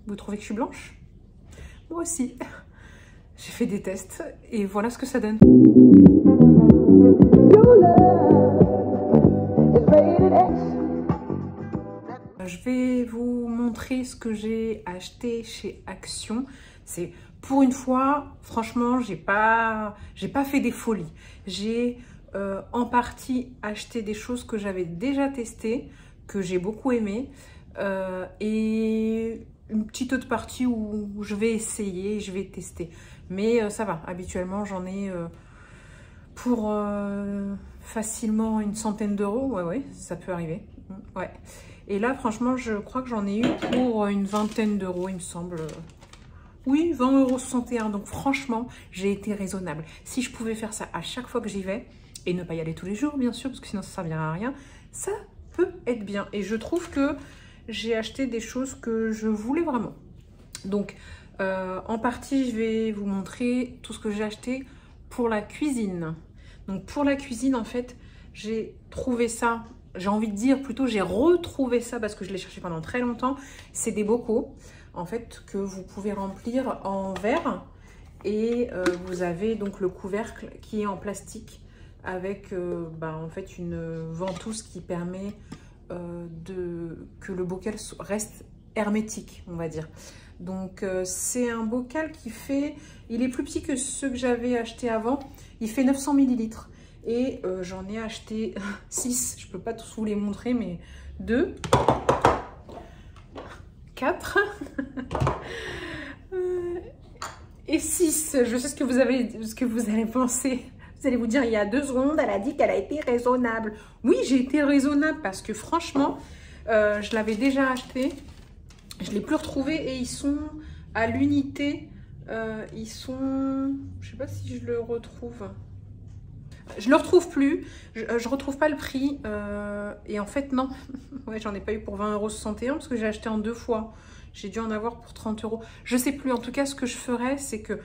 Vous trouvez que je suis blanche? Moi aussi. J'ai fait des tests et voilà ce que ça donne. Je vais vous montrer ce que j'ai acheté chez Action. C'est pour une fois, franchement, j'ai pas fait des folies. J'ai en partie acheté des choses que j'avais déjà testées, que j'ai beaucoup aimé, et une petite autre partie où je vais essayer, je vais tester. Mais ça va, habituellement j'en ai pour facilement une centaine d'euros. Ouais, ça peut arriver. Ouais. Et là, franchement, je crois que j'en ai eu pour une vingtaine d'euros, il me semble. Oui, 20,61 €. Donc franchement, j'ai été raisonnable. Si je pouvais faire ça à chaque fois que j'y vais, et ne pas y aller tous les jours, bien sûr, parce que sinon ça ne servira à rien, ça peut être bien. Et je trouve que j'ai acheté des choses que je voulais vraiment. Donc, en partie, je vais vous montrer tout ce que j'ai acheté pour la cuisine. Donc, pour la cuisine, en fait, j'ai trouvé ça, j'ai envie de dire plutôt, j'ai retrouvé ça parce que je l'ai cherché pendant très longtemps. C'est des bocaux, en fait, que vous pouvez remplir en verre. Et vous avez donc le couvercle qui est en plastique avec en fait une ventouse qui permet que le bocal reste hermétique, on va dire. Donc c'est un bocal qui fait, il est plus petit que ceux que j'avais acheté avant, il fait 900 ml et j'en ai acheté 6, je peux pas tous vous les montrer, mais 2, 4 et 6. Je sais ce que vous allez penser. Vous allez vous dire, il y a 2 secondes, elle a dit qu'elle a été raisonnable. Oui, j'ai été raisonnable parce que franchement, je l'avais déjà acheté. Je ne l'ai plus retrouvé et ils sont à l'unité. Ils sont... Je ne sais pas si je le retrouve. Je ne le retrouve plus. Je ne retrouve pas le prix. Et en fait, non. Ouais, j'en ai pas eu pour 20,61 € parce que j'ai acheté en 2 fois. J'ai dû en avoir pour 30 €. Je ne sais plus. En tout cas, ce que je ferais, c'est que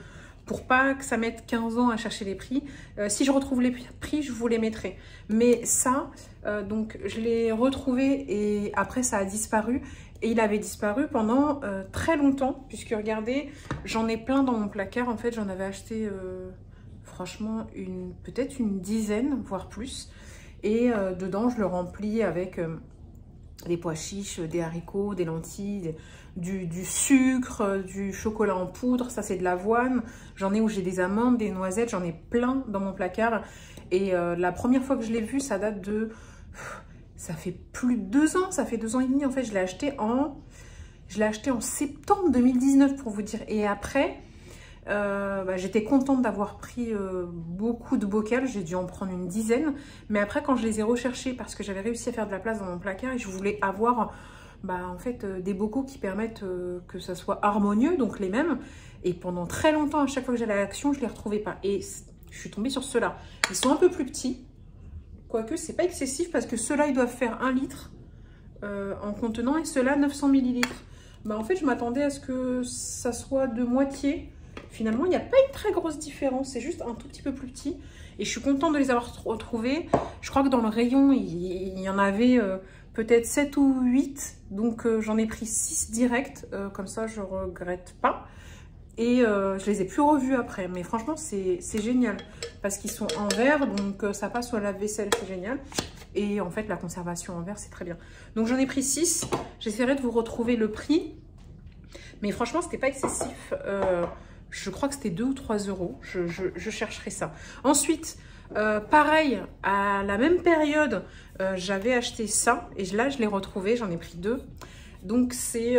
pour pas que ça mette 15 ans à chercher les prix, si je retrouve les prix, je vous les mettrai. Mais ça, donc je l'ai retrouvé et après ça a disparu. Et il avait disparu pendant très longtemps, puisque regardez, j'en ai plein dans mon placard. En fait, j'en avais acheté franchement peut-être une dizaine, voire plus. Et dedans, je le remplis avec des pois chiches, des haricots, des lentilles, du sucre, du chocolat en poudre. Ça, c'est de l'avoine. J'en ai où j'ai des amandes, des noisettes. J'en ai plein dans mon placard. Et la première fois que je l'ai vu, ça date de... Ça fait plus de 2 ans, ça fait 2 ans et demi. En fait, je l'ai acheté en septembre 2019 pour vous dire. Et après, j'étais contente d'avoir pris beaucoup de bocals. J'ai dû en prendre une dizaine. Mais après, quand je les ai recherchés, parce que j'avais réussi à faire de la place dans mon placard et je voulais avoir en fait, des bocaux qui permettent que ça soit harmonieux, donc les mêmes. Et pendant très longtemps, à chaque fois que j'allais à l'Action, je ne les retrouvais pas. Et je suis tombée sur ceux-là. Ils sont un peu plus petits. Quoique, c'est pas excessif parce que ceux-là, ils doivent faire 1 litre en contenant et ceux-là, 900 ml. En fait, je m'attendais à ce que ça soit de moitié. Finalement, il n'y a pas une très grosse différence. C'est juste un tout petit peu plus petit. Et je suis contente de les avoir retrouvés. Je crois que dans le rayon, il y en avait peut-être 7 ou 8. Donc, j'en ai pris 6 direct. Comme ça, je regrette pas. Et je les ai plus revus après. Mais franchement, c'est génial. Parce qu'ils sont en verre, donc ça passe au lave-vaisselle, c'est génial. Et en fait, la conservation en verre, c'est très bien. Donc j'en ai pris 6. J'essaierai de vous retrouver le prix. Mais franchement, c'était pas excessif. Je crois que c'était 2 ou 3 €. Je chercherai ça. Ensuite, pareil, à la même période, j'avais acheté ça. Et là, je l'ai retrouvé. J'en ai pris 2. Donc, c'est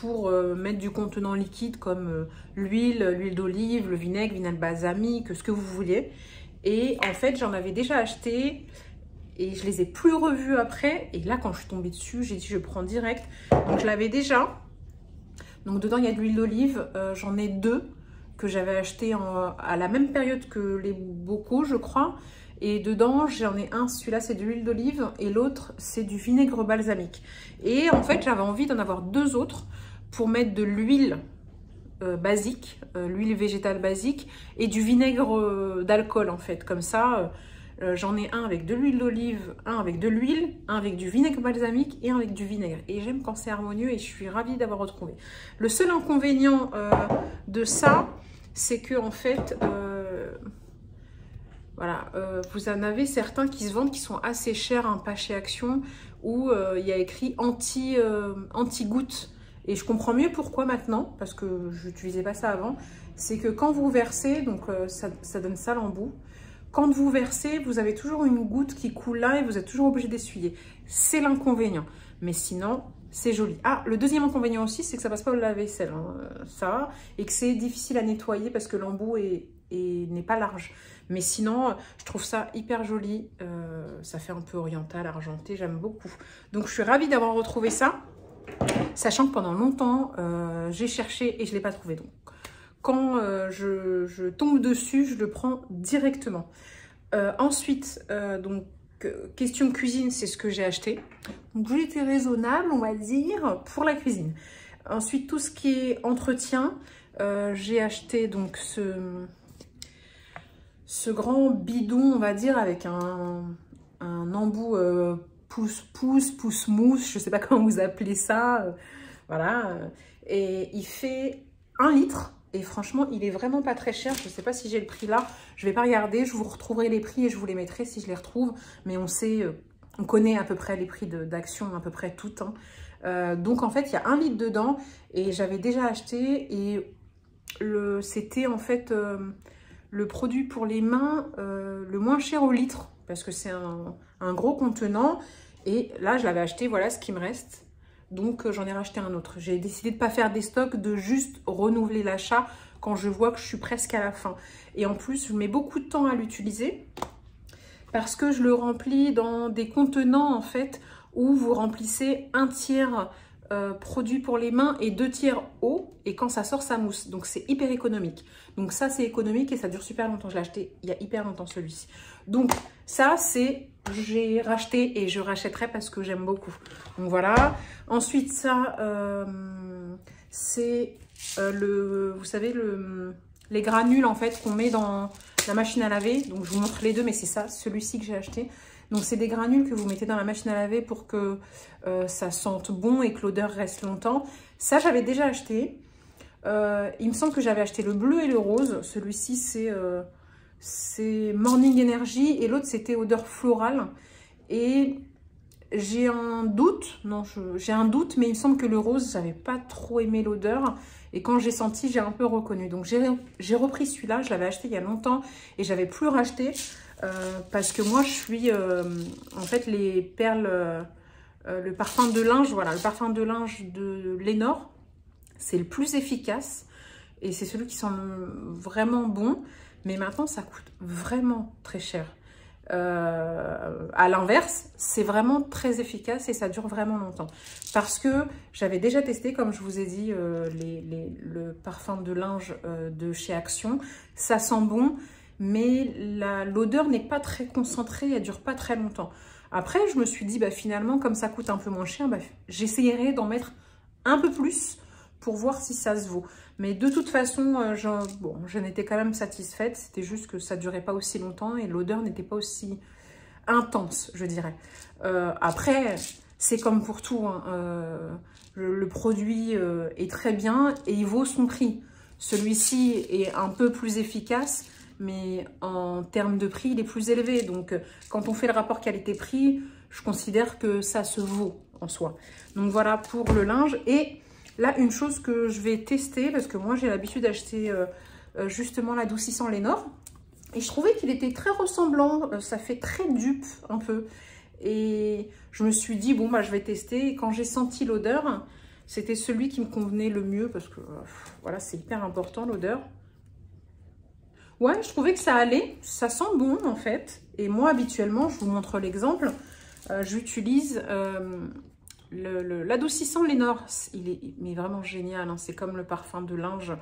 pour mettre du contenant liquide comme l'huile d'olive, le vinaigre balsamique, ce que vous vouliez. Et en fait, j'en avais déjà acheté et je les ai plus revus après. Et là, quand je suis tombée dessus, j'ai dit je prends direct. Donc, je l'avais déjà. Donc, dedans, il y a de l'huile d'olive. J'en ai 2 que j'avais acheté à la même période que les bocaux, je crois. Et dedans, j'en ai un, celui-là, c'est de l'huile d'olive et l'autre, c'est du vinaigre balsamique. Et en fait, j'avais envie d'en avoir 2 autres pour mettre de l'huile basique, l'huile végétale basique et du vinaigre d'alcool, en fait. Comme ça, J'en ai un avec de l'huile d'olive, un avec de l'huile, un avec du vinaigre balsamique et un avec du vinaigre. Et j'aime quand c'est harmonieux et je suis ravie d'avoir retrouvé. Le seul inconvénient de ça, c'est que en fait, voilà, vous en avez certains qui se vendent qui sont assez chers, hein, pas chez Action, où il y a écrit anti-goutte. Et je comprends mieux pourquoi maintenant, parce que je n'utilisais pas ça avant. C'est que quand vous versez, donc ça donne ça l'embout. Quand vous versez, vous avez toujours une goutte qui coule là et vous êtes toujours obligé d'essuyer. C'est l'inconvénient. Mais sinon, c'est joli. Ah, le deuxième inconvénient aussi, c'est que ça passe pas au lave-vaisselle, hein, ça. Et que c'est difficile à nettoyer parce que l'embout n'est pas large. Mais sinon, je trouve ça hyper joli. Ça fait un peu oriental, argenté, j'aime beaucoup. Donc, je suis ravie d'avoir retrouvé ça. Sachant que pendant longtemps, j'ai cherché et je ne l'ai pas trouvé. Donc, quand je tombe dessus, je le prends directement. Ensuite, donc, question cuisine, c'est ce que j'ai acheté. Donc, j'ai été raisonnable, on va dire, pour la cuisine. Ensuite, tout ce qui est entretien, j'ai acheté donc ce grand bidon, on va dire, avec un embout pouce-mousse, je ne sais pas comment vous appelez ça. Voilà. Et il fait 1 litre. Et franchement, il est vraiment pas très cher. Je ne sais pas si j'ai le prix là. Je ne vais pas regarder. Je vous retrouverai les prix et je vous les mettrai si je les retrouve. Mais on sait, on connaît à peu près les prix d'Action, à peu près toutes. Hein. Donc en fait, il y a 1 litre dedans. Et j'avais déjà acheté. Et c'était en fait le produit pour les mains le moins cher au litre. Parce que c'est un gros contenant. Et là, je l'avais acheté. Voilà ce qui me reste. Donc, j'en ai racheté un autre. J'ai décidé de ne pas faire des stocks, de juste renouveler l'achat quand je vois que je suis presque à la fin. Et en plus, je mets beaucoup de temps à l'utiliser parce que je le remplis dans des contenants, en fait, où vous remplissez 1/3 produit pour les mains et 2/3 eau. Et quand ça sort, ça mousse. Donc, c'est hyper économique. Donc, ça, c'est économique et ça dure super longtemps. Je l'ai acheté il y a hyper longtemps, celui-ci. Donc, ça, c'est... J'ai racheté et je rachèterai parce que j'aime beaucoup. Donc voilà. Ensuite, ça, c'est vous savez, les granules en fait qu'on met dans la machine à laver. Donc je vous montre les deux, mais c'est ça, celui-ci que j'ai acheté. Donc c'est des granules que vous mettez dans la machine à laver pour que ça sente bon et que l'odeur reste longtemps. Ça, j'avais déjà acheté. Il me semble que j'avais acheté le bleu et le rose. Celui-ci, c'est Morning Energy et l'autre c'était odeur florale. Et j'ai un doute, j'ai un doute, mais il me semble que le rose, j'avais pas trop aimé l'odeur. Et quand j'ai senti, j'ai un peu reconnu. Donc j'ai repris celui-là, je l'avais acheté il y a longtemps et j'avais plus racheté parce que moi je suis en fait les perles, le parfum de linge, voilà, le parfum de linge de Lénore, c'est le plus efficace et c'est celui qui sent vraiment bon. Mais maintenant, ça coûte vraiment très cher. À l'inverse, c'est vraiment très efficace et ça dure vraiment longtemps. Parce que j'avais déjà testé, comme je vous ai dit, le parfum de linge de chez Action. Ça sent bon, mais l'odeur n'est pas très concentrée, elle ne dure pas très longtemps. Après, je me suis dit, bah, finalement, comme ça coûte un peu moins cher, bah, j'essayerai d'en mettre un peu plus pour voir si ça se vaut. Mais de toute façon, j'en étais quand même satisfaite. C'était juste que ça ne durait pas aussi longtemps et l'odeur n'était pas aussi intense, je dirais. Après, c'est comme pour tout. Hein, le produit est très bien et il vaut son prix. Celui-ci est un peu plus efficace, mais en termes de prix, il est plus élevé. Donc, quand on fait le rapport qualité-prix, je considère que ça se vaut en soi. Donc, voilà pour le linge. Et là, une chose que je vais tester, parce que moi, j'ai l'habitude d'acheter justement l'adoucissant Lénore. Et je trouvais qu'il était très ressemblant. Ça fait très dupe, un peu. Et je me suis dit, bon, bah, je vais tester. Et quand j'ai senti l'odeur, c'était celui qui me convenait le mieux. Parce que, voilà, c'est hyper important, l'odeur. Ouais, je trouvais que ça allait. Ça sent bon, en fait. Et moi, habituellement, je vous montre l'exemple. J'utilise... l'adoucissant Lénore, il est mais vraiment génial, hein. C'est comme le parfum de linge,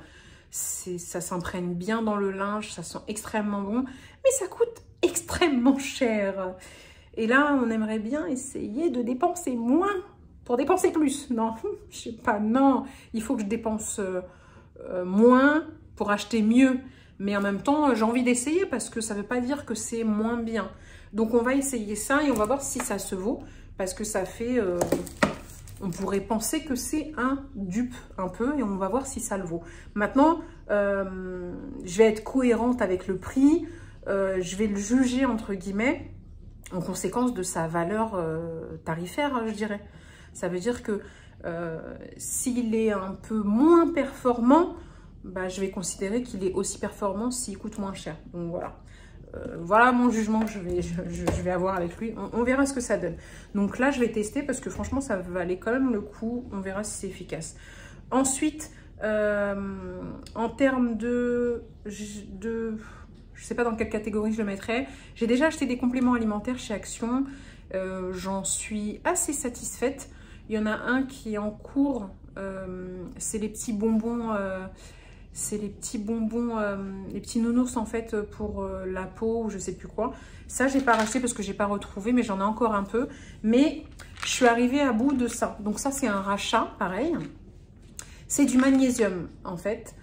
ça s'imprègne bien dans le linge, ça sent extrêmement bon, mais ça coûte extrêmement cher. Et là, on aimerait bien essayer de dépenser moins pour dépenser plus. Non, je sais pas, non, il faut que je dépense moins pour acheter mieux. Mais en même temps, j'ai envie d'essayer parce que ça ne veut pas dire que c'est moins bien. Donc, on va essayer ça et on va voir si ça se vaut. Parce que ça fait... on pourrait penser que c'est un dupe un peu et on va voir si ça le vaut. Maintenant, je vais être cohérente avec le prix. Je vais le juger, entre guillemets, en conséquence de sa valeur tarifaire, je dirais. Ça veut dire que s'il est un peu moins performant, bah, je vais considérer qu'il est aussi performant s'il coûte moins cher. Donc voilà. Voilà mon jugement que je vais avoir avec lui. On verra ce que ça donne. Donc là, je vais tester parce que franchement, ça valait quand même le coup. On verra si c'est efficace. Ensuite, en termes de je sais pas dans quelle catégorie je le mettrais. J'ai déjà acheté des compléments alimentaires chez Action. J'en suis assez satisfaite. Il y en a un qui est en cours. C'est les petits bonbons... c'est les petits bonbons, les petits nounours en fait pour la peau ou je sais plus quoi. Ça, j'ai pas racheté parce que j'ai pas retrouvé, mais j'en ai encore un peu. Mais je suis arrivée à bout de ça. Donc ça, c'est un rachat, pareil. C'est du magnésium en fait.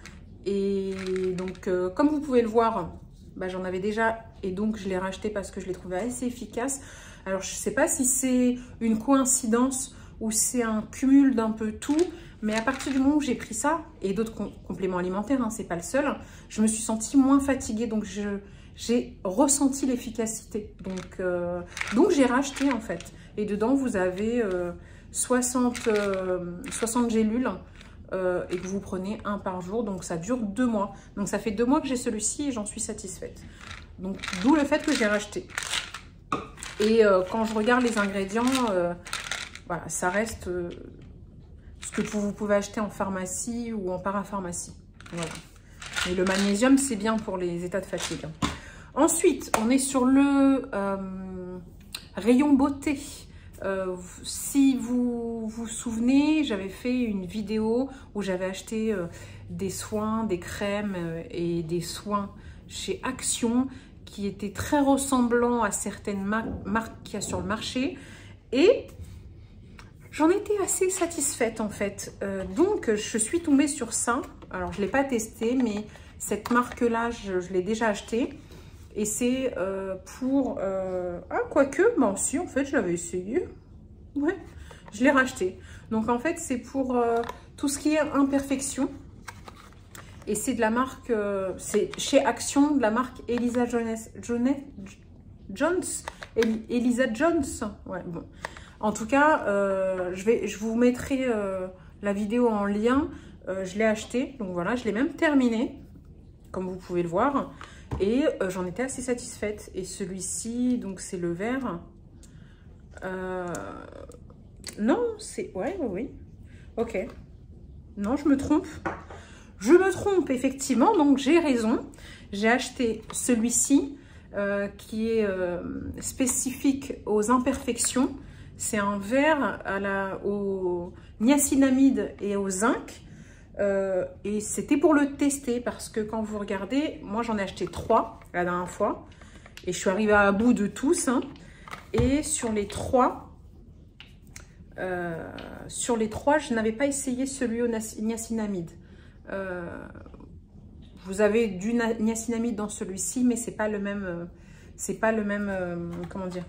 Et donc, comme vous pouvez le voir, bah, j'en avais déjà et donc je l'ai racheté parce que je l'ai trouvé assez efficace. Alors, je sais pas si c'est une coïncidence ou c'est un cumul d'un peu tout. Mais à partir du moment où j'ai pris ça, et d'autres compléments alimentaires, hein, c'est pas le seul, je me suis sentie moins fatiguée. Donc, j'ai ressenti l'efficacité. Donc j'ai racheté en fait. Et dedans, vous avez 60 gélules et que vous prenez un par jour. Donc, ça dure 2 mois. Donc, ça fait 2 mois que j'ai celui-ci et j'en suis satisfaite. Donc, d'où le fait que j'ai racheté. Et quand je regarde les ingrédients, voilà, ça reste... ce que vous pouvez acheter en pharmacie ou en parapharmacie. Voilà. Et le magnésium, c'est bien pour les états de fatigue. Ensuite, on est sur le rayon beauté. Si vous vous souvenez, j'avais fait une vidéo où j'avais acheté des soins, des crèmes et des soins chez Action qui étaient très ressemblants à certaines marques qu'il y a sur le marché. Et... j'en étais assez satisfaite en fait. Donc, je suis tombée sur ça. Alors, je ne l'ai pas testé, mais cette marque-là, je l'ai déjà achetée. Et c'est pour... ah, quoique, bah aussi, en fait, je l'avais essayé. Ouais, je l'ai racheté. Donc, en fait, c'est pour tout ce qui est imperfection. Et c'est de la marque... c'est chez Action, de la marque Elisa Jones. Elisa Jones. Ouais, bon. En tout cas, je vous mettrai la vidéo en lien. Je l'ai acheté, donc voilà, je l'ai même terminé, comme vous pouvez le voir. Et j'en étais assez satisfaite. Et celui-ci, donc c'est le vert. Non, c'est... ouais, oui. Ok. Non, je me trompe. Je me trompe, effectivement. Donc, j'ai raison. J'ai acheté celui-ci qui est spécifique aux imperfections. C'est un vert au niacinamide et au zinc. Et c'était pour le tester parce que quand vous regardez, moi j'en ai acheté 3 la dernière fois. Et je suis arrivée à bout de tous. Hein. Et sur les 3, je n'avais pas essayé celui au niacinamide. Vous avez du niacinamide dans celui-ci, mais c'est pas le même. Comment dire?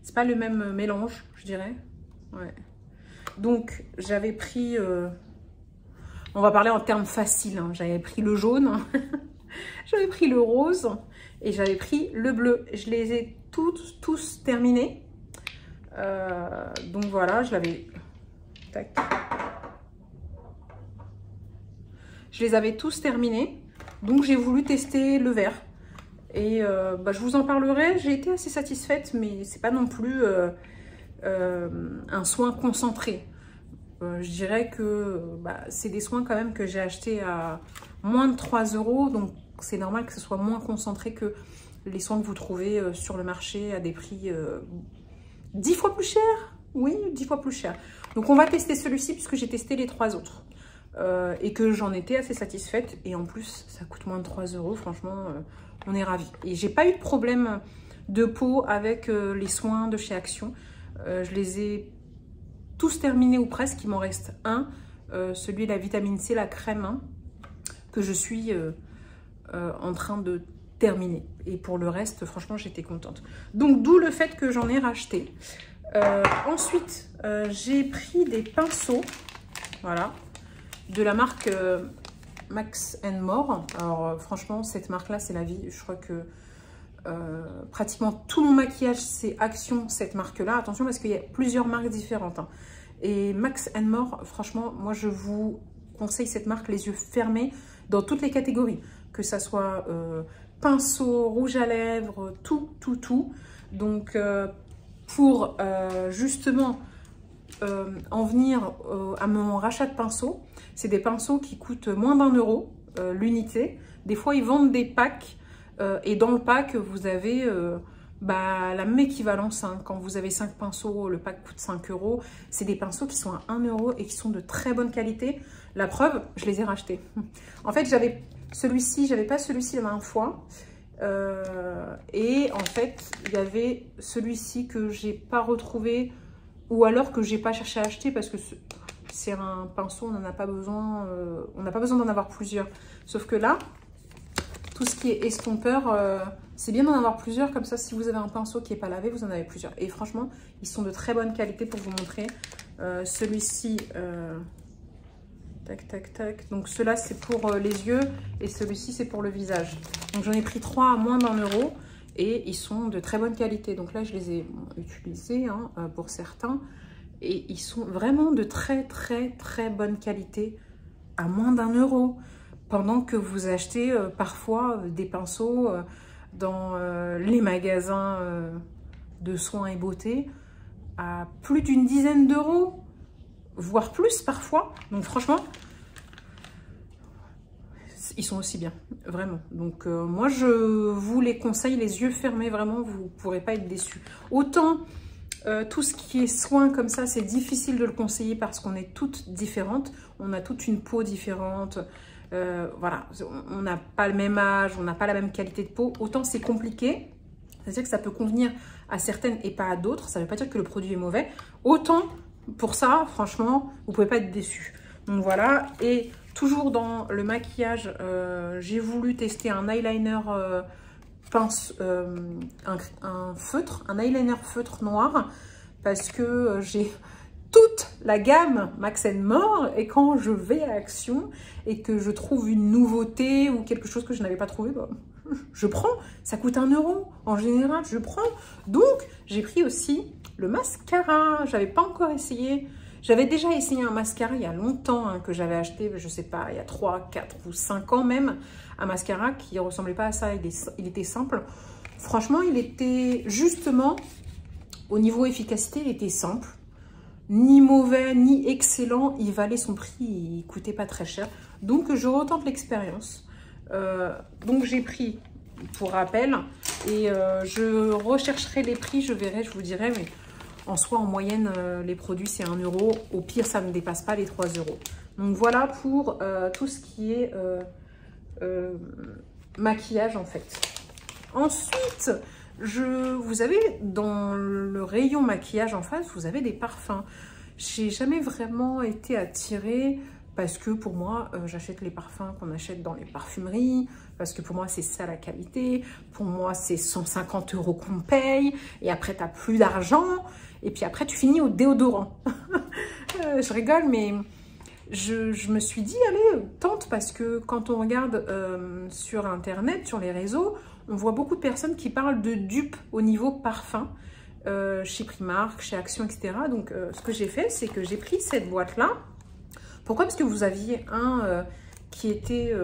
C'est pas le même mélange, je dirais. Ouais. Donc, j'avais pris... on va parler en termes faciles. Hein. J'avais pris le jaune, j'avais pris le rose et j'avais pris le bleu. Je les ai tous terminés. Donc, voilà, je l'avais... Tac. Je les avais tous terminés. Donc, j'ai voulu tester le vert. Et bah, je vous en parlerai. J'ai été assez satisfaite, mais c'est pas non plus un soin concentré. Je dirais que bah, c'est des soins quand même que j'ai achetés à moins de 3 €. Donc c'est normal que ce soit moins concentré que les soins que vous trouvez sur le marché à des prix 10 fois plus chers. Oui, 10 fois plus cher. Donc on va tester celui-ci puisque j'ai testé les 3 autres. Et que j'en étais assez satisfaite. Et en plus, ça coûte moins de 3 €. Franchement, on est ravis. Et j'ai pas eu de problème de peau avec les soins de chez Action. Je les ai tous terminés ou presque. Il m'en reste un. Celui de la vitamine C, la crème, hein, que je suis en train de terminer. Et pour le reste, franchement, j'étais contente. Donc, d'où le fait que j'en ai racheté. Ensuite, j'ai pris des pinceaux, voilà, de la marque Max & More. Alors, franchement, cette marque-là, c'est la vie. Je crois que pratiquement tout mon maquillage, c'est Action, cette marque-là. Attention, parce qu'il y a plusieurs marques différentes. Hein. Et Max & More, franchement, moi, je vous conseille cette marque les yeux fermés dans toutes les catégories. Que ça soit pinceau, rouge à lèvres, tout. Donc, pour justement en venir à mon rachat de pinceaux, c'est des pinceaux qui coûtent moins d'1 € l'unité. Des fois, ils vendent des packs et dans le pack, vous avez la même équivalence. Hein. Quand vous avez 5 pinceaux, le pack coûte 5 €. C'est des pinceaux qui sont à 1 € et qui sont de très bonne qualité. La preuve, je les ai rachetés. En fait, j'avais celui-ci, j'avais pas celui-ci la dernière fois. Et en fait, il y avait celui-ci que j'ai pas retrouvé ou alors que j'ai pas cherché à acheter parce que c'est un pinceau, on n'en a pas besoin, on n'a pas besoin d'en avoir plusieurs. Sauf que là, tout ce qui est estompeur, c'est bien d'en avoir plusieurs. Comme ça, si vous avez un pinceau qui n'est pas lavé, vous en avez plusieurs. Et franchement, ils sont de très bonne qualité pour vous montrer. Celui-ci, tac. Donc ceux-là, c'est pour les yeux et celui-ci, c'est pour le visage. Donc j'en ai pris 3 à moins d'1 € et ils sont de très bonne qualité. Donc là, je les ai utilisés hein, pour certains et ils sont vraiment de très bonne qualité à moins d'1 € pendant que vous achetez parfois des pinceaux dans les magasins de soins et beauté à plus d'une dizaine d'euros, voire plus parfois. Donc franchement, ils sont aussi bien, vraiment. Donc moi, je vous les conseille les yeux fermés, vraiment, vous ne pourrez pas être déçus. Autant tout ce qui est soin comme ça, c'est difficile de le conseiller parce qu'on est toutes différentes. On a toute une peau différente. Voilà, on n'a pas le même âge, on n'a pas la même qualité de peau. Autant c'est compliqué, c'est-à-dire que ça peut convenir à certaines et pas à d'autres. Ça ne veut pas dire que le produit est mauvais. Autant pour ça, franchement, vous ne pouvez pas être déçus. Donc voilà, et toujours dans le maquillage, j'ai voulu tester un eyeliner pince, un feutre, un eyeliner feutre noir parce que j'ai toute la gamme Max & More et quand je vais à Action et que je trouve une nouveauté ou quelque chose que je n'avais pas trouvé, bah, je prends. Ça coûte 1 € en général, je prends. Donc, j'ai pris aussi le mascara. J'avais pas encore essayé. J'avais déjà essayé un mascara il y a longtemps hein, que j'avais acheté, je sais pas, il y a 3, 4 ou 5 ans même. Un mascara qui ressemblait pas à ça, il était simple. Franchement, il était justement, au niveau efficacité, il était simple. Ni mauvais, ni excellent, il valait son prix, il coûtait pas très cher. Donc, je retente l'expérience. Donc, j'ai pris, pour rappel, et je rechercherai les prix, je verrai, je vous dirai, mais en soi, en moyenne, les produits, c'est 1 €. Au pire, ça ne dépasse pas les 3 €. Donc, voilà pour tout ce qui est maquillage, en fait. Ensuite, vous avez dans le rayon maquillage en face, vous avez des parfums. J'ai jamais vraiment été attirée parce que pour moi, j'achète les parfums qu'on achète dans les parfumeries, parce que pour moi, c'est ça la qualité. Pour moi, c'est 150 € qu'on paye et après, tu n'as plus d'argent et puis après, tu finis au déodorant. Je rigole, mais je me suis dit, allez, tente, parce que quand on regarde sur Internet, sur les réseaux, on voit beaucoup de personnes qui parlent de dupes au niveau parfum, chez Primark, chez Action, etc. Donc, ce que j'ai fait, c'est que j'ai pris cette boîte-là. Pourquoi? Parce que vous aviez qui était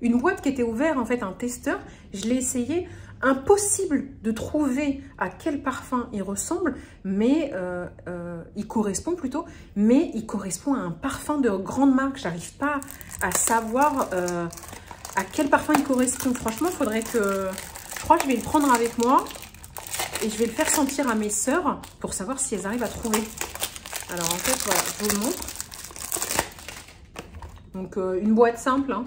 une boîte qui était ouverte, en fait, un testeur. Je l'ai essayé. Impossible de trouver à quel parfum il ressemble, mais il correspond plutôt, mais il correspond à un parfum de grande marque. J'arrive pas à savoir à quel parfum il correspond. Franchement, il faudrait que... Je crois que je vais le prendre avec moi et je vais le faire sentir à mes sœurs pour savoir si elles arrivent à trouver. Alors, en fait, voilà, je vous le montre. Donc, une boîte simple, hein,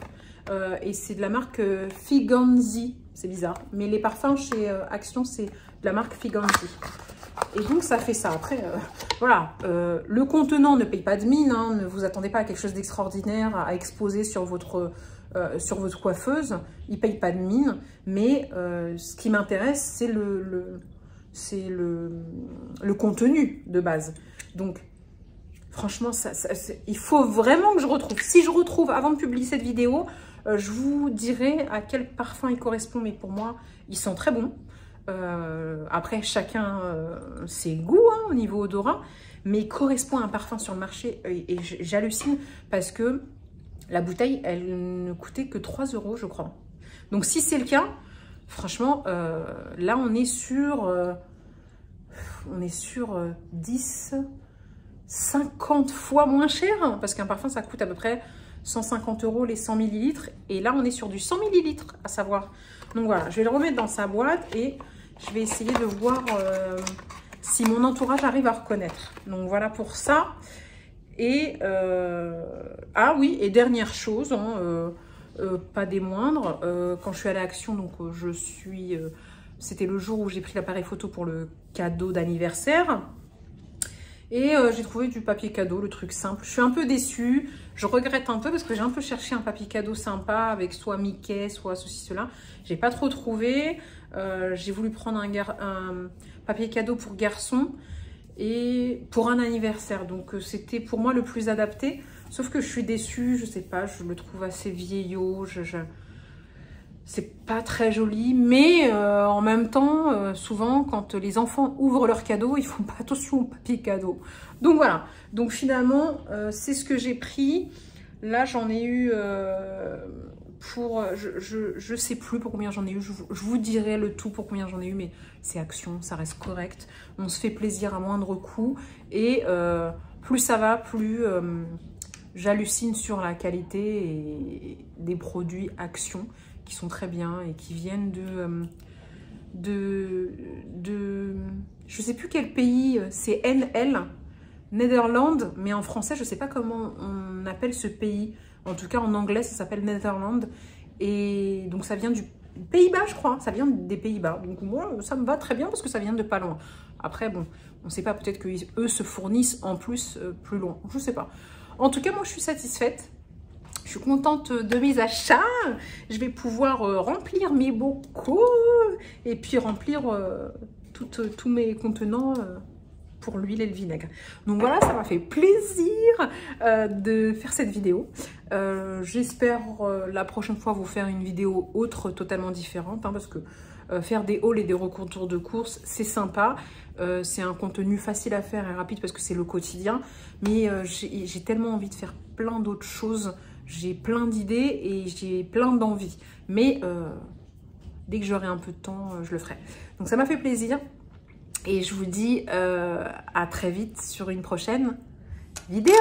et c'est de la marque Figanzi. C'est bizarre, mais les parfums chez Action, c'est de la marque Figanzi. Et donc, ça fait ça. Après, Voilà, le contenant ne paye pas de mine, hein, ne vous attendez pas à quelque chose d'extraordinaire à exposer sur votre coiffeuse, il ne paye pas de mine, mais ce qui m'intéresse, c'est le contenu de base. Donc, franchement, il faut vraiment que je retrouve. Si je retrouve, avant de publier cette vidéo, je vous dirai à quel parfum il correspond, mais pour moi, ils sont très bons. Après, chacun ses goûts hein, au niveau odorat, mais il correspond à un parfum sur le marché et j'hallucine parce que la bouteille, elle ne coûtait que 3 €, je crois. Donc, si c'est le cas, franchement, là, on est sur 10, 50 fois moins cher, hein, parce qu'un parfum, ça coûte à peu près 150 € les 100 ml. Et là, on est sur du 100 ml, à savoir. Donc, voilà, je vais le remettre dans sa boîte et je vais essayer de voir si mon entourage arrive à reconnaître. Donc, voilà pour ça. Et, ah oui, et dernière chose, hein, pas des moindres, quand je suis allée à Action, donc c'était le jour où j'ai pris l'appareil photo pour le cadeau d'anniversaire. Et j'ai trouvé du papier cadeau, le truc simple. Je suis un peu déçue, je regrette un peu parce que j'ai un peu cherché un papier cadeau sympa avec soit Mickey, soit ceci, cela. J'ai pas trop trouvé. J'ai voulu prendre un papier cadeau pour garçon et pour un anniversaire. Donc c'était pour moi le plus adapté. Sauf que je suis déçue, je sais pas, je le trouve assez vieillot. C'est pas très joli, mais en même temps, souvent, quand les enfants ouvrent leurs cadeaux, ils font pas attention au papier cadeau. Donc voilà, donc finalement, c'est ce que j'ai pris. Là, j'en ai eu pour... Je sais plus pour combien j'en ai eu, je vous dirai le tout pour combien j'en ai eu, mais c'est Action, ça reste correct. On se fait plaisir à moindre coût, et plus ça va, plus j'hallucine sur la qualité des produits Action, qui sont très bien et qui viennent je sais plus quel pays, c'est NL, Netherlands, mais en français, je sais pas comment on appelle ce pays. En tout cas, en anglais, ça s'appelle Netherlands. Et donc, ça vient du Pays-Bas, je crois. Ça vient des Pays-Bas. Donc, moi, ça me va très bien parce que ça vient de pas loin. Après, bon, on ne sait pas, peut-être qu'eux se fournissent en plus plus loin. Je sais pas. En tout cas, moi, je suis satisfaite. Je suis contente de mes achats. Je vais pouvoir remplir mes bocaux et puis remplir tous mes contenants pour l'huile et le vinaigre. Donc voilà, ça m'a fait plaisir de faire cette vidéo. J'espère la prochaine fois vous faire une vidéo autre, totalement différente, hein, parce que faire des hauls et des recontours de courses, c'est sympa. C'est un contenu facile à faire et rapide parce que c'est le quotidien. Mais j'ai tellement envie de faire plein d'autres choses. J'ai plein d'idées et j'ai plein d'envies. Mais dès que j'aurai un peu de temps, je le ferai. Donc ça m'a fait plaisir. Et je vous dis à très vite sur une prochaine vidéo.